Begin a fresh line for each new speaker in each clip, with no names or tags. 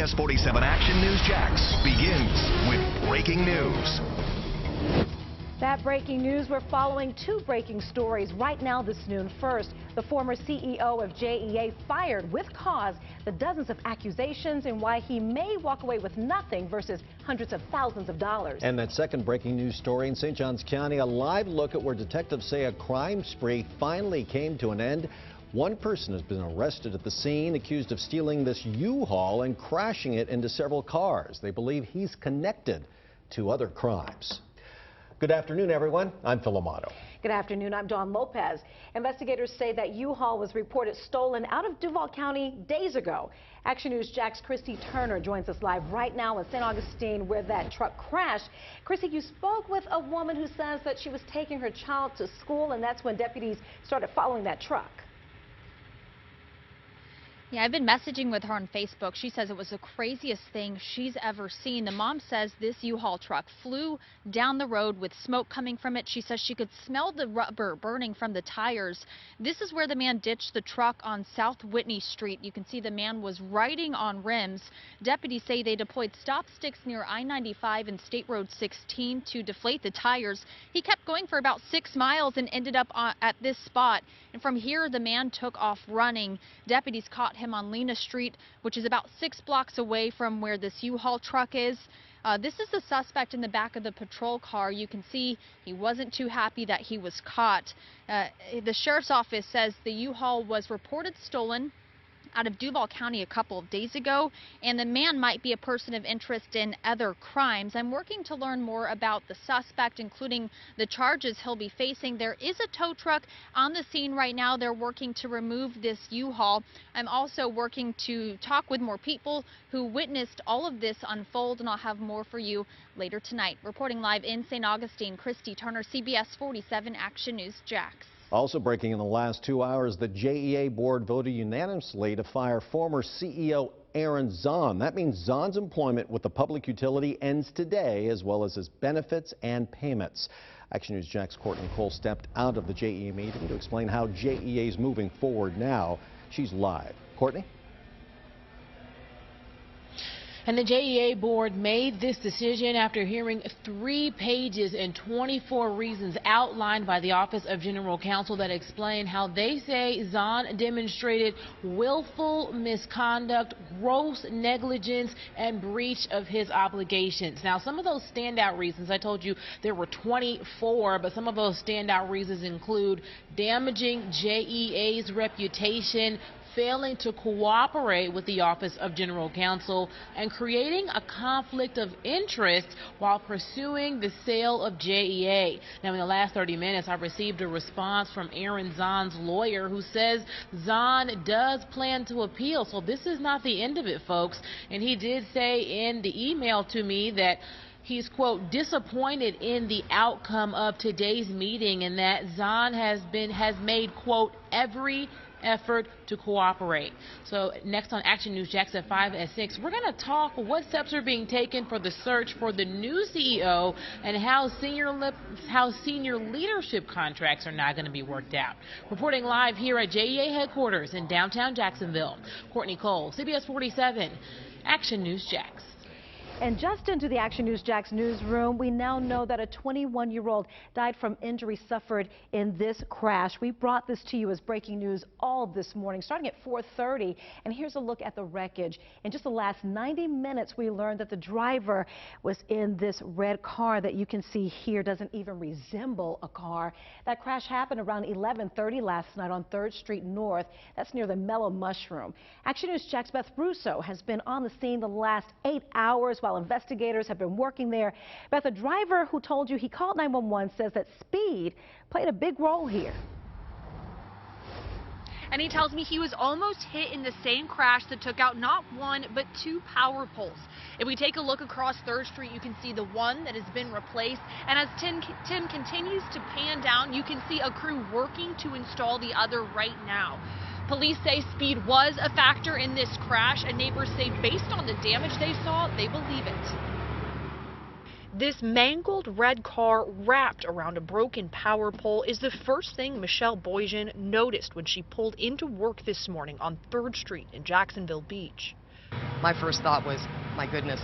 CBS 47 Action News Jax begins with breaking news.
That breaking news, we're following two breaking stories right now this noon. First, the former CEO of JEA fired with cause, the dozens of accusations and why he may walk away with nothing versus hundreds of thousands of dollars.
And that second breaking news story in St. Johns County, a live look at where detectives say a crime spree finally came to an end. One person has been arrested at the scene, accused of stealing this U-Haul and crashing it into several cars. They believe he's connected to other crimes. Good afternoon, everyone. I'm Phil Amato.
Good afternoon. I'm Dawn Lopez. Investigators say that U-Haul was reported stolen out of Duval County days ago. Action News Jax Christy Turner joins us live right now in St. Augustine where that truck crashed. Christy, you spoke with a woman who says that she was taking her child to school, and that's when deputies started following that truck.
Yeah, I've been messaging with her on Facebook. She says it was the craziest thing she's ever seen. The mom says this U-Haul truck flew down the road with smoke coming from it. She says she could smell the rubber burning from the tires. This is where the man ditched the truck on South Whitney Street. You can see the man was riding on rims. Deputies say they deployed stop sticks near I-95 and State Road 16 to deflate the tires. He kept going for about 6 miles and ended up at this spot. And from here, the man took off running. Deputies caught him on Lena Street, which is about 6 blocks away from where this U-Haul truck is. This is the suspect in the back of the patrol car. You can see he wasn't too happy that he was caught. The sheriff's office says the U-Haul was reported stolen out of Duval County a couple of days ago, and the man might be a person of interest in other crimes. I'm working to learn more about the suspect, including the charges he'll be facing. There is a tow truck on the scene right now. They're working to remove this U-Haul. I'm also working to talk with more people who witnessed all of this unfold, and I'll have more for you later tonight. Reporting live in St. Augustine, Christy Turner, CBS 47 Action News Jax.
Also breaking in the last 2 hours, the JEA board voted unanimously to fire former CEO Aaron Zahn. That means Zahn's employment with the public utility ends today, as well as his benefits and payments. Action News Jax Courtney Cole stepped out of the JEA meeting to explain how JEA is moving forward now. She's live. Courtney?
And the JEA board made this decision after hearing 3 pages and 24 reasons outlined by the Office of General Counsel that explain how they say Zahn demonstrated willful misconduct, gross negligence, and breach of his obligations. Now, some of those standout reasons, I told you there were 24, but some of those standout reasons include damaging JEA's reputation, failing to cooperate with the Office of General Counsel, and creating a conflict of interest while pursuing the sale of JEA. Now, in the last 30 minutes, I received a response from Aaron Zahn's lawyer who says Zahn does plan to appeal. So this is not the end of it, folks. And he did say in the email to me that he's, quote, disappointed in the outcome of today's meeting and that Zahn has made, quote, every effort to cooperate. So next on Action News Jax at 5 and 6, we're going to talk what steps are being taken for the search for the new CEO and how senior leadership contracts are not going to be worked out. Reporting live here at JEA headquarters in downtown Jacksonville, Courtney Cole, CBS 47, Action News Jax.
And just into the Action News Jax newsroom, we now know that a 21-year-old died from injuries suffered in this crash. We brought this to you as breaking news all this morning, starting at 4:30. And here's a look at the wreckage. In just the last 90 minutes, we learned that the driver was in this red car that you can see here. Doesn't even resemble a car. That crash happened around 11:30 last night on 3rd Street North. That's near the Mellow Mushroom. Action News Jax Beth Russo has been on the scene the last 8 hours while investigators have been working there. Beth, the driver who told you he called 911 says that speed played a big role here.
And he tells me he was almost hit in the same crash that took out not one, but 2 power poles. If we take a look across 3rd Street, you can see the one that has been replaced. And as Tim continues to pan down, you can see a crew working to install the other right now. Police say speed was a factor in this crash, and neighbors say based on the damage they saw, they believe it. This mangled red car wrapped around a broken power pole is the first thing Michelle Boyjan noticed when she pulled into work this morning on 3rd Street in Jacksonville Beach.
My first thought was, my goodness,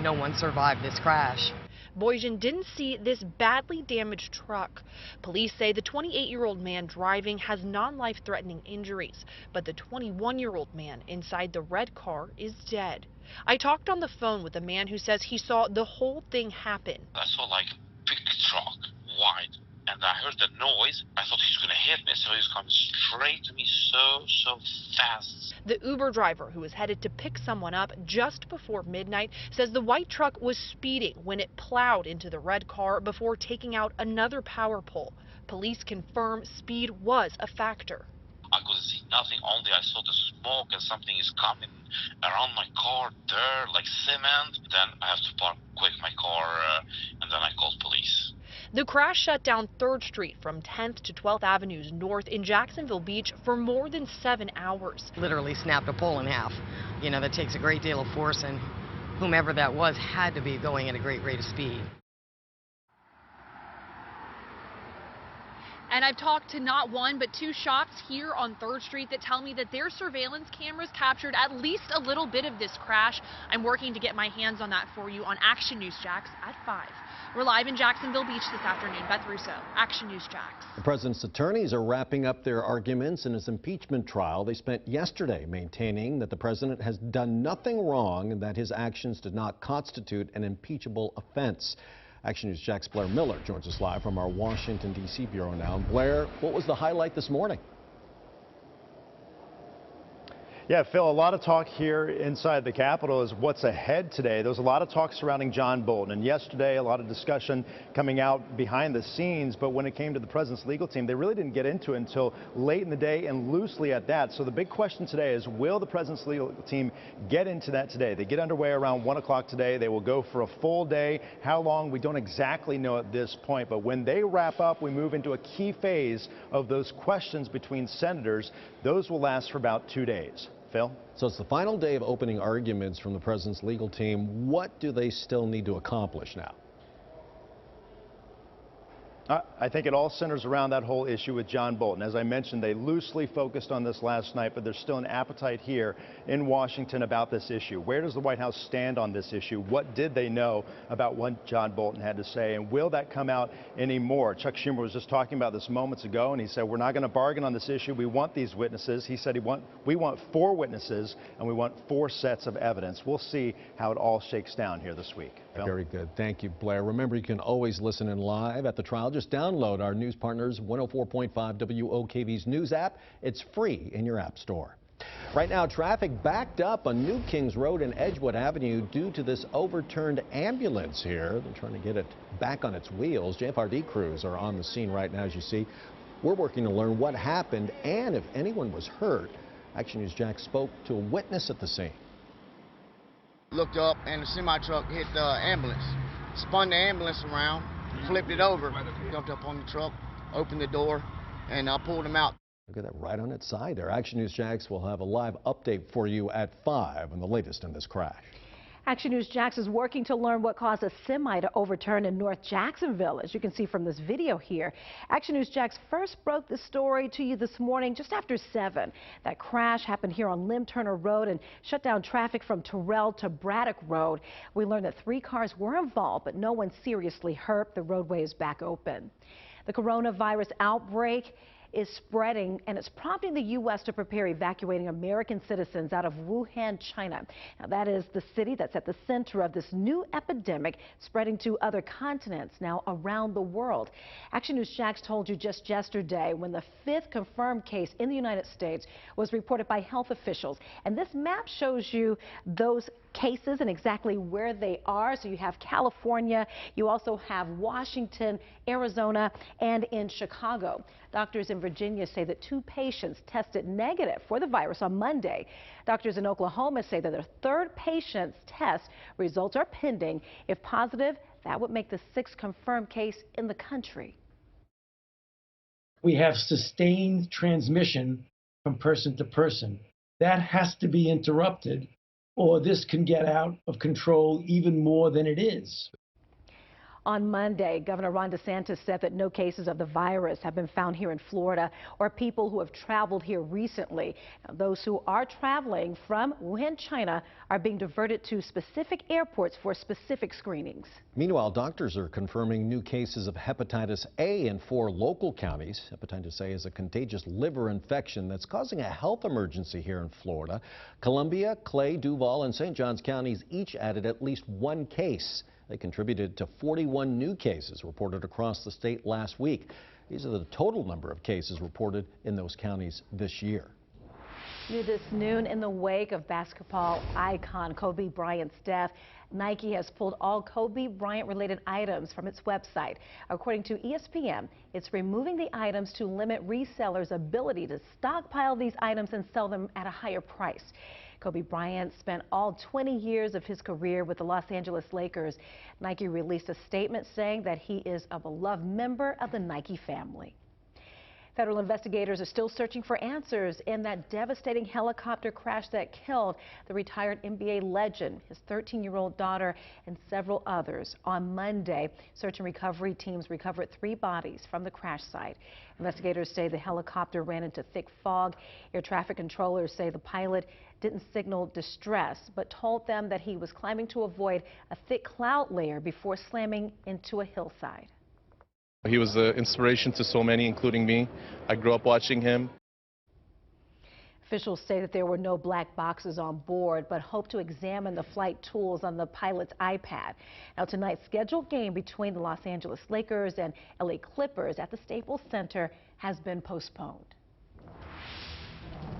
no one survived this crash.
Boyjan didn't see this badly damaged truck. Police say the 28-year-old man driving has non-life-threatening injuries, but the 21-year-old man inside the red car is dead. I talked on the phone with a man who says he saw the whole thing happen.
I saw like a big truck, wide, and I heard the noise. I thought he's gonna hit me, so he's coming straight to me so fast.
The Uber driver, who was headed to pick someone up just before midnight, says the white truck was speeding when it plowed into the red car before taking out another power pole. Police confirm speed was a factor.
I couldn't see nothing, only I saw the smoke and something is coming around my car there, like cement. Then I have to park quick my car, and then I called police.
The crash shut down 3rd Street from 10th to 12th Avenues North in Jacksonville Beach for more than 7 hours.
Literally snapped a pole in half. You know, that takes a great deal of force, and whomever that was had to be going at a great rate of speed.
And I've talked to not one, but 2 shops here on 3rd Street that tell me that their surveillance cameras captured at least a little bit of this crash. I'm working to get my hands on that for you on Action News Jax at 5. We're live in Jacksonville Beach this afternoon. Beth Russo, Action News Jax.
The president's attorneys are wrapping up their arguments in his impeachment trial. They spent yesterday maintaining that the president has done nothing wrong and that his actions did not constitute an impeachable offense. Action News Jack's Blair Miller joins us live from our Washington, D.C. bureau now. And Blair, what was the highlight this morning?
Yeah, Phil, a lot of talk here inside the Capitol is what's ahead today. There was a lot of talk surrounding John Bolton, and yesterday a lot of discussion coming out behind the scenes, but when it came to the president's legal team, they really didn't get into it until late in the day and loosely at that. So the big question today is, will the president's legal team get into that today? They get underway around 1 o'clock today. They will go for a full day. How long, we don't exactly know at this point, but when they wrap up, we move into a key phase of those questions between senators. Those will last for about 2 days. Phil?
So it's the final day of opening arguments from the president's legal team. What do they still need to accomplish now?
I think it all centers around that whole issue with John Bolton. As I mentioned, they loosely focused on this last night, but there's still an appetite here in Washington about this issue. Where does the White House stand on this issue? What did they know about what John Bolton had to say? And will that come out anymore? Chuck Schumer was just talking about this moments ago, and he said, we're not going to bargain on this issue. We want these witnesses. He said we want 4 witnesses, and we want 4 sets of evidence. We'll see how it all shakes down here this week. Phil?
Very good. Thank you, Blair. Remember, you can always listen in live at the trial. Just download our news partners 104.5 WOKV's news app. It's free in your app store. Right now, traffic backed up on New Kings Road and Edgewood Avenue due to this overturned ambulance here. They're trying to get it back on its wheels. JFRD crews are on the scene right now, as you see. We're working to learn what happened and if anyone was hurt. Action News Jack spoke to a witness at the scene.
Looked up and the semi-truck hit the ambulance, spun the ambulance around, flipped it over, jumped up on the truck, opened the door, and I pulled him out.
Look at that right on its side there. Action News Jax will have a live update for you at 5 on the latest in this crash.
Action News Jax is working to learn what caused a semi to overturn in North Jacksonville, as you can see from this video here. Action News Jax first broke the story to you this morning just after 7. That crash happened here on Lim Turner Road and shut down traffic from Terrell to Braddock Road. We learned that 3 cars were involved, but no one seriously hurt. The roadway is back open. The coronavirus outbreak is spreading, and it's prompting the U.S. to prepare evacuating American citizens out of Wuhan, China. Now, that is the city that's at the center of this new epidemic spreading to other continents now around the world. Action News Jax told you just yesterday when the 5th confirmed case in the United States was reported by health officials. And this map shows you those cases and exactly where they are. So you have California, you also have Washington, Arizona, and in Chicago. Doctors in Virginia say that 2 patients tested negative for the virus on Monday. Doctors in Oklahoma say that their 3rd patient's test results are pending. If positive, that would make the 6th confirmed case in the country.
We have sustained transmission from person to person. That has to be interrupted, or this can get out of control even more than it is.
On Monday, Governor Ron DeSantis said that no cases of the virus have been found here in Florida or people who have traveled here recently. Now, those who are traveling from Wuhan, China, are being diverted to specific airports for specific screenings.
Meanwhile, doctors are confirming new cases of hepatitis A in 4 local counties. Hepatitis A is a contagious liver infection that's causing a health emergency here in Florida. Columbia, Clay, Duval, and St. Johns counties each added at least 1 case. They contributed to 41 new cases reported across the state last week. These are the total number of cases reported in those counties this year.
New this noon, in the wake of basketball icon Kobe Bryant's death, Nike has pulled all Kobe Bryant-related items from its website. According to ESPN, it's removing the items to limit resellers' ability to stockpile these items and sell them at a higher price. Kobe Bryant spent all 20 years of his career with the Los Angeles Lakers. Nike released a statement saying that he is a beloved member of the Nike family. Federal investigators are still searching for answers in that devastating helicopter crash that killed the retired NBA legend, his 13-year-old daughter, and several others. On Monday, search and recovery teams recovered 3 bodies from the crash site. Investigators say the helicopter ran into thick fog. Air traffic controllers say the pilot didn't signal distress, but told them that he was climbing to avoid a thick cloud layer before slamming into a hillside.
He was an inspiration to so many, including me. I grew up watching him.
Officials say that there were no black boxes on board, but hope to examine the flight tools on the pilot's iPad. Now, tonight's scheduled game between the Los Angeles Lakers and LA Clippers at the Staples Center has been postponed.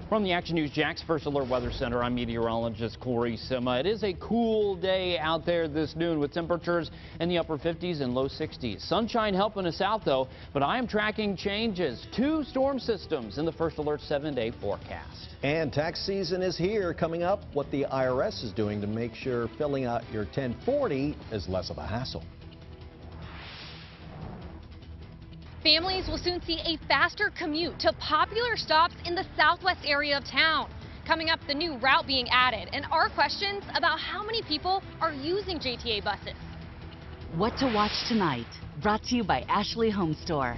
From the Action News Jax First Alert Weather Center, I'm meteorologist Corey Sima. It is a cool day out there this noon with temperatures in the upper 50s and low 60s. Sunshine helping us out, though, but I am tracking changes. 2 storm systems in the First Alert 7-day forecast.
And tax season is here. Coming up, what the IRS is doing to make sure filling out your 1040 is less of a hassle.
Families will soon see a faster commute to popular stops in the southwest area of town. Coming up, the new route being added, and our questions about how many people are using JTA buses.
What to watch tonight, brought to you by Ashley Home Store.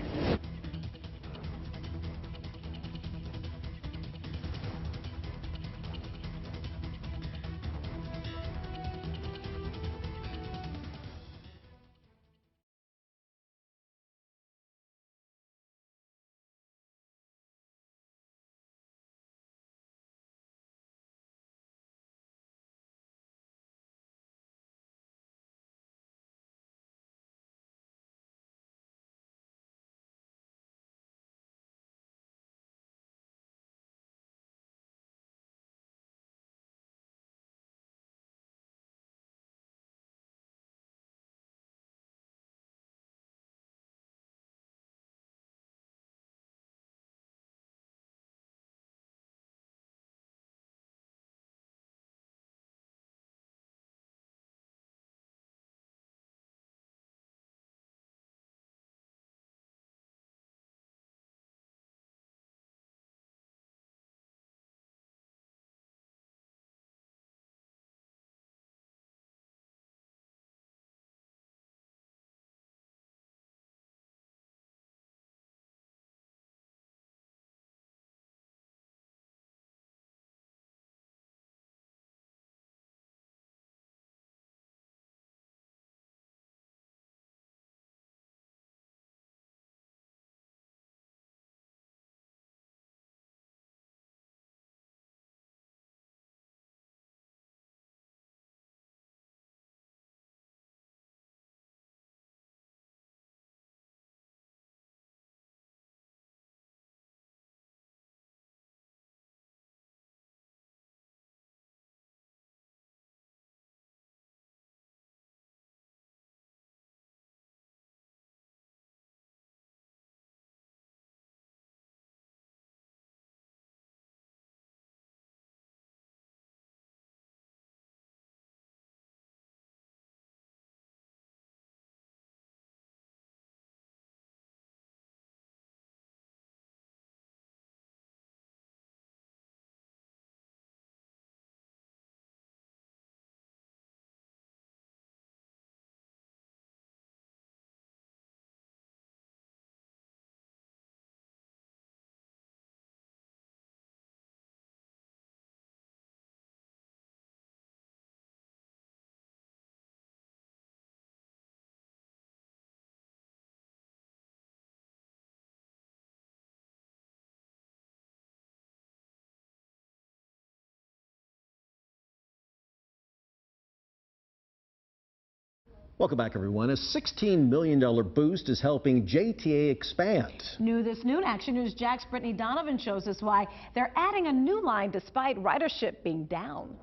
Welcome back, everyone. A $16 million boost is helping JTA expand.
New this noon, Action News Jack's Brittany Donovan shows us why they're adding a new line despite ridership being down.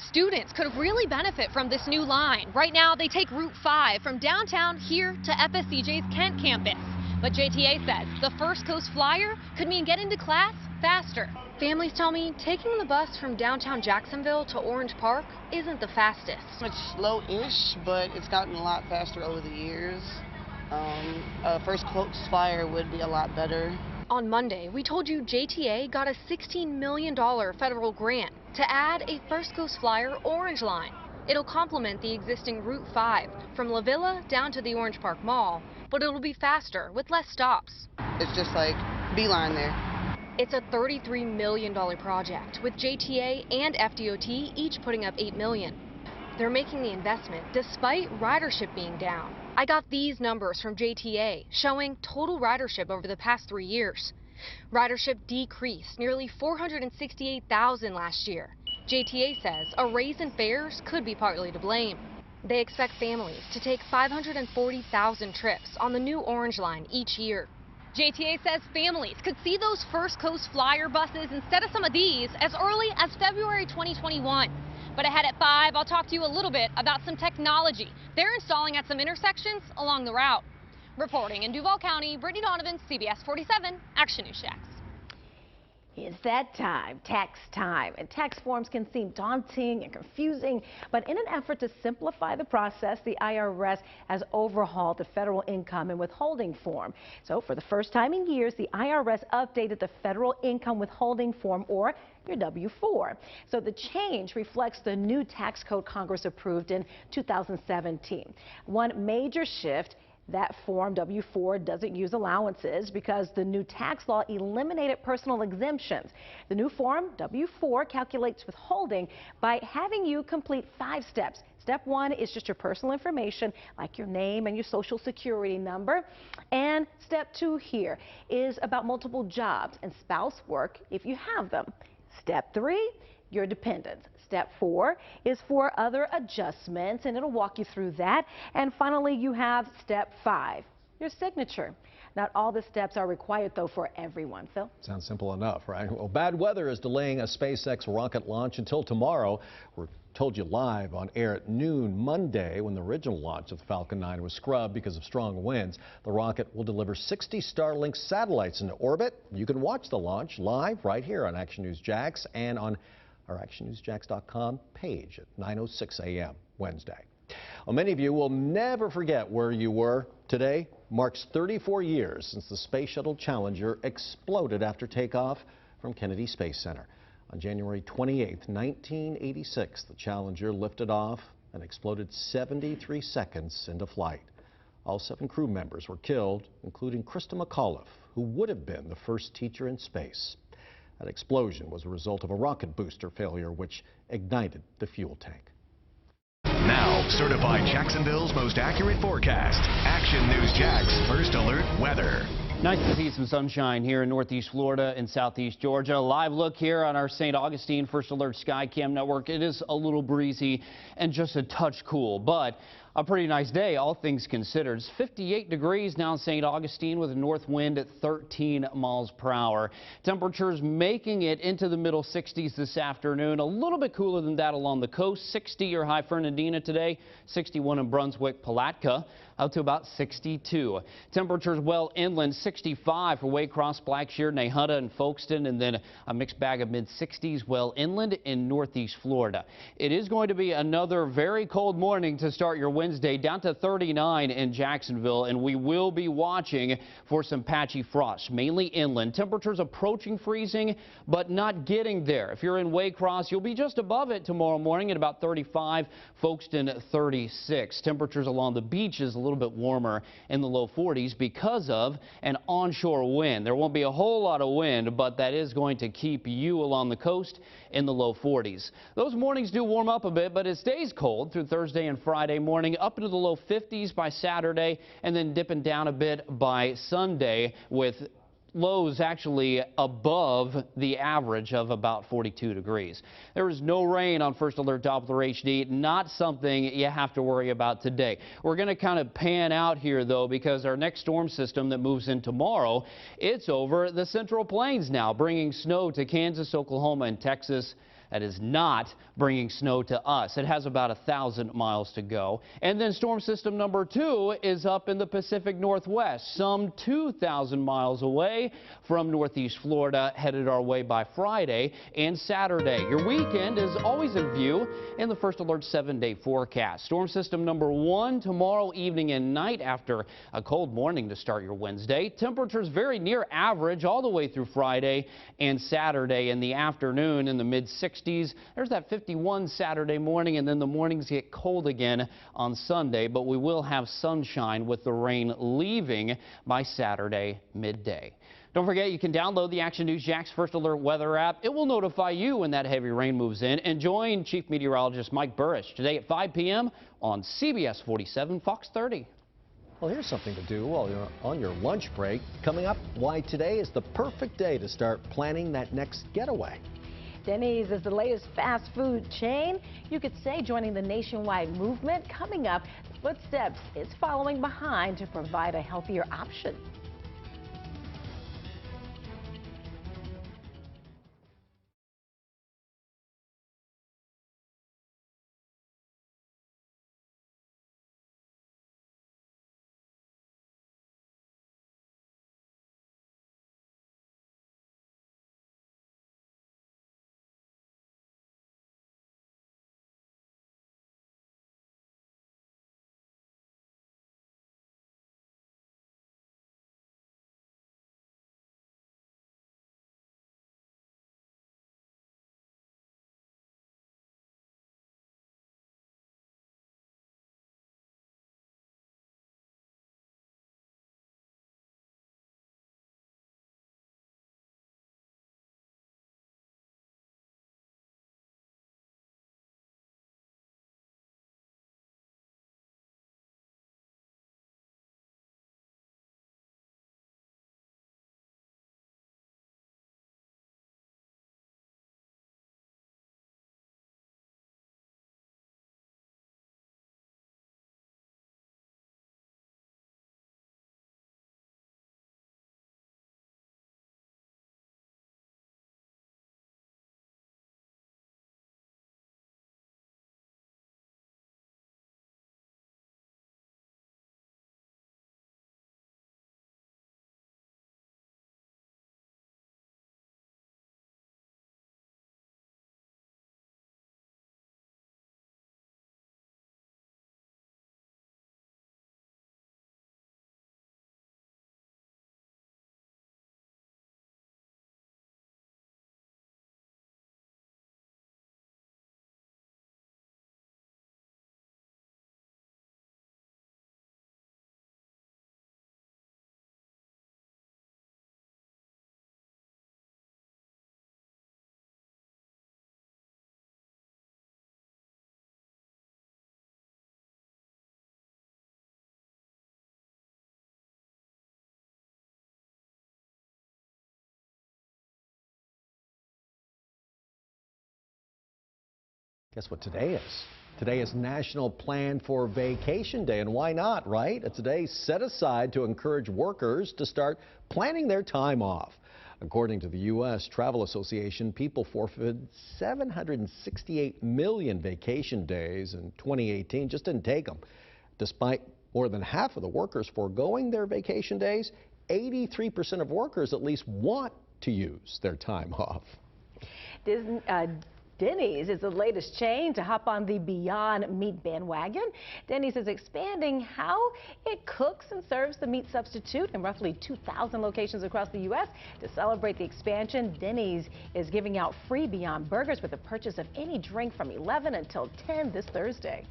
Students could really benefit from this new line. Right now, they take Route 5 from downtown here to FSCJ's Kent campus. But JTA says the First Coast Flyer could mean getting to class faster. Families tell me taking the bus from downtown Jacksonville to Orange Park isn't the fastest.
It's slow-ish, but it's gotten a lot faster over the years. First Coast Flyer would be a lot better.
On Monday, we told you JTA got a $16 million federal grant to add a First Coast Flyer Orange line. It'll complement the existing Route 5 from La Villa down to the Orange Park Mall, but it'll be faster with less stops.
It's just like Beeline there.
It's a $33 million project, with JTA and FDOT each putting up $8 million. They're making the investment despite ridership being down. I got these numbers from JTA showing total ridership over the past 3 years. Ridership decreased nearly 468,000 last year. JTA says a raise in fares could be partly to blame. They expect families to take 540,000 trips on the new Orange Line each year. JTA says families could see those First Coast Flyer buses instead of some of these as early as February 2021. But ahead at 5, I'll talk to you a little bit about some technology they're installing at some intersections along the route. Reporting in Duval County, Brittany Donovan, CBS 47, Action News Jacks.
It's that time, tax time, and tax forms can seem daunting and confusing, but in an effort to simplify the process, the IRS has overhauled the federal income and withholding form. So for the first time in years, the IRS updated the federal income withholding form, or your W-4. So the change reflects the new tax code Congress approved in 2017. One major shift: that form, W-4, doesn't use allowances because the new tax law eliminated personal exemptions. The new form, W-4, calculates withholding by having you complete 5 steps. Step 1 is just your personal information, like your name and your social security number. And step 2 here is about multiple jobs and spouse work if you have them. Step 3, your dependents. Step 4 is for other adjustments, and it'll walk you through that. And finally, you have step 5, your signature. Not all the steps are required, though, for everyone. Phil?
Sounds simple enough, right? Well, bad weather is delaying a SpaceX rocket launch until tomorrow. We're told you live on air at noon Monday when the original launch of the Falcon 9 was scrubbed because of strong winds. The rocket will deliver 60 Starlink satellites into orbit. You can watch the launch live right here on Action News Jax and on our actionnewsjax.com page at 9:06 a.m. Wednesday. Well, many of you will never forget where you were. Today marks 34 years since the Space Shuttle Challenger exploded after takeoff from Kennedy Space Center. On January 28, 1986, the Challenger lifted off and exploded 73 seconds into flight. All 7 crew members were killed, including Krista McAuliffe, who would have been the first teacher in space. That explosion was a result of a rocket booster failure, which ignited the fuel tank.
Now, certified Jacksonville's most accurate forecast. Action News Jax First Alert Weather.
Nice to see some sunshine here in northeast Florida and southeast Georgia. Live look here on our St. Augustine First Alert Skycam network. It is a little breezy and just a touch cool, but a pretty nice day, all things considered. It's 58 degrees now in St. Augustine with a north wind at 13 miles per hour. Temperatures making it into the middle 60s this afternoon. A little bit cooler than that along the coast. 60 your high Fernandina today, 61 in Brunswick, Palatka, out to about 62. Temperatures well inland, 65 for Waycross, Blackshear, Nahunta, and Folkestone, and then a mixed bag of mid-60s well inland in northeast Florida. It is going to be another very cold morning to start your Wednesday, down to 39 in Jacksonville, and we will be watching for some patchy frost, mainly inland. Temperatures approaching freezing, but not getting there. If you're in Waycross, you'll be just above it tomorrow morning at about 35, Folkestone 36. Temperatures along the beaches a little bit warmer in the low 40s because of an onshore wind. There won't be a whole lot of wind, but that is going to keep you along the coast in the low 40s. Those mornings do warm up a bit, but it stays cold through Thursday and Friday morning, up into the low 50s by Saturday, and then dipping down a bit by Sunday with lows actually above the average of about 42 degrees. There is no rain on First Alert Doppler HD, not something you have to worry about today. We're going to kind of pan out here though, because our next storm system that moves in tomorrow, it's over the Central Plains now, bringing snow to Kansas, Oklahoma, and Texas. That is not bringing snow to us. It has about 1,000 miles to go. And then storm system number 2 is up in the Pacific Northwest, some 2,000 miles away from Northeast Florida, headed our way by Friday and Saturday. Your weekend is always in view in the First Alert 7-day forecast. Storm system number 1 tomorrow evening and night after a cold morning to start your Wednesday. Temperatures very near average all the way through Friday and Saturday in the afternoon in the mid-60s. There's that 51 Saturday morning, and then the mornings get cold again on Sunday, but we will have sunshine with the rain leaving by Saturday midday. Don't forget, you can download the Action News Jax First Alert weather app. It will notify you when that heavy rain moves in. And join Chief Meteorologist Mike Burrish today at 5 p.m. on CBS 47 Fox 30.
Well, here's something to do while you're on your lunch break. Coming up, why today is the perfect day to start planning that next getaway.
Denny's is the latest fast food chain, you could say, joining the nationwide movement. Coming up, what steps it's following behind to provide a healthier option.
Guess what today is? Today is National Plan for Vacation Day, and why not, right? It's a day set aside to encourage workers to start planning their time off. According to the U.S. Travel Association, people forfeited 768 million vacation days in 2018, just didn't take them. Despite more than half of the workers foregoing their vacation days, 83% of workers at least want to use their time off.
Denny's is the latest chain to hop on the Beyond Meat bandwagon. Denny's is expanding how it cooks and serves the meat substitute in roughly 2,000 locations across the U.S. To celebrate the expansion, Denny's is giving out free Beyond burgers with the purchase of any drink from 11 until 10 this Thursday.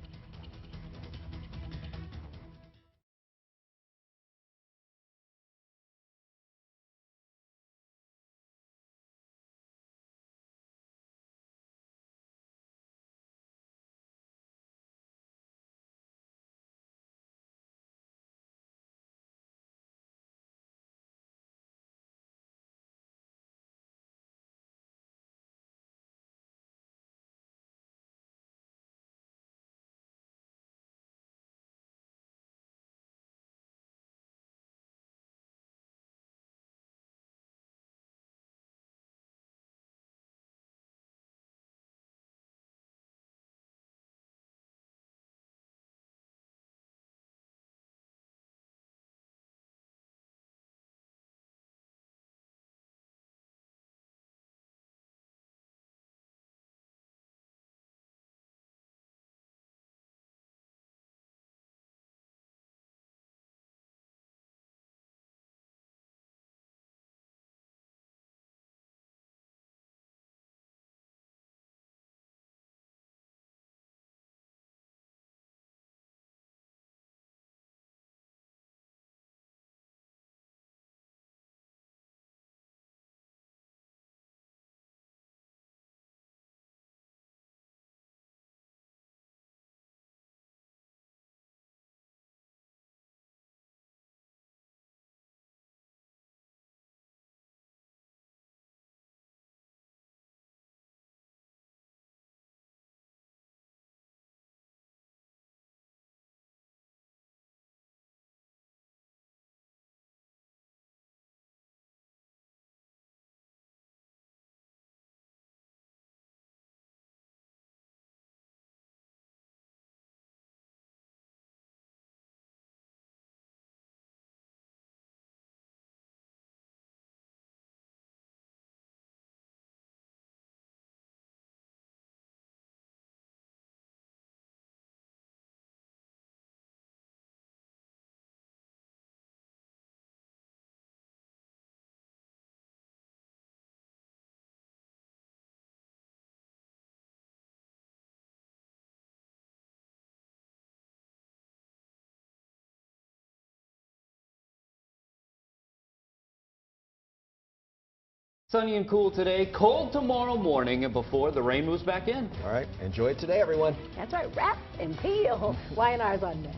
Sunny and cool today, cold tomorrow morning, and before the rain moves back in.
All right, enjoy it today, everyone.
That's right, wrap and peel. Y&R's on next.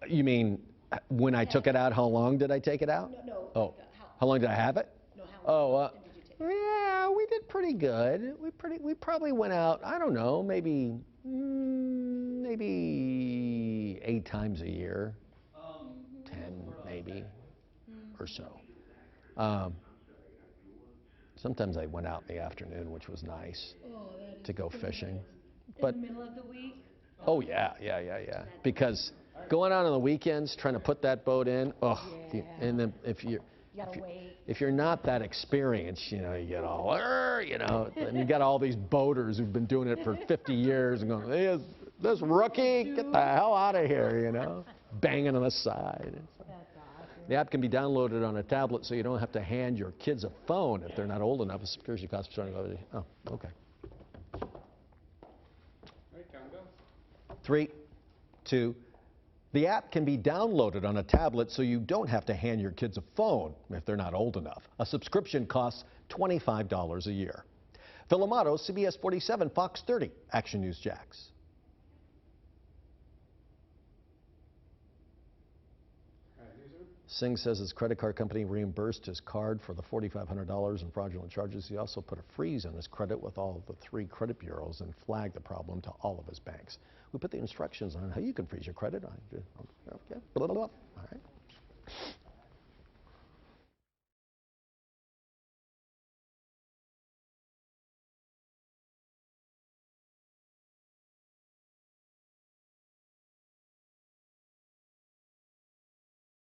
You mean when I took it out, how long did I take it out?
No.
Oh, how long did I have it?
No, how
Oh,
long did you take it?
yeah, we did pretty good. We probably went out, I don't know, maybe 8 times a year, 10 maybe, or so. Sometimes I went out in the afternoon, which was nice to go fishing. But
in the middle of the week?
oh yeah. Because going out on the weekends, trying to put that boat in, and then if you're not that experienced, you get all, and you got all these boaters who've been doing it for 50 years and going, hey, this rookie, get the hell out of here, banging on the side. The app can be downloaded on a tablet, so you don't have to hand your kids a phone if they're not old enough. A subscription costs $20. Oh, okay. 3, 2. The app can be downloaded on a tablet, so you don't have to hand your kids a phone if they're not old enough. A subscription costs $25 a year. Phil Amato, CBS 47, Fox 30, Action News Jax. Singh says his credit card company reimbursed his card for the $4,500 in fraudulent charges. He also put a freeze on his credit with all of the 3 credit bureaus and flagged the problem to all of his banks. We put the instructions on how you can freeze your credit. Okay. All right.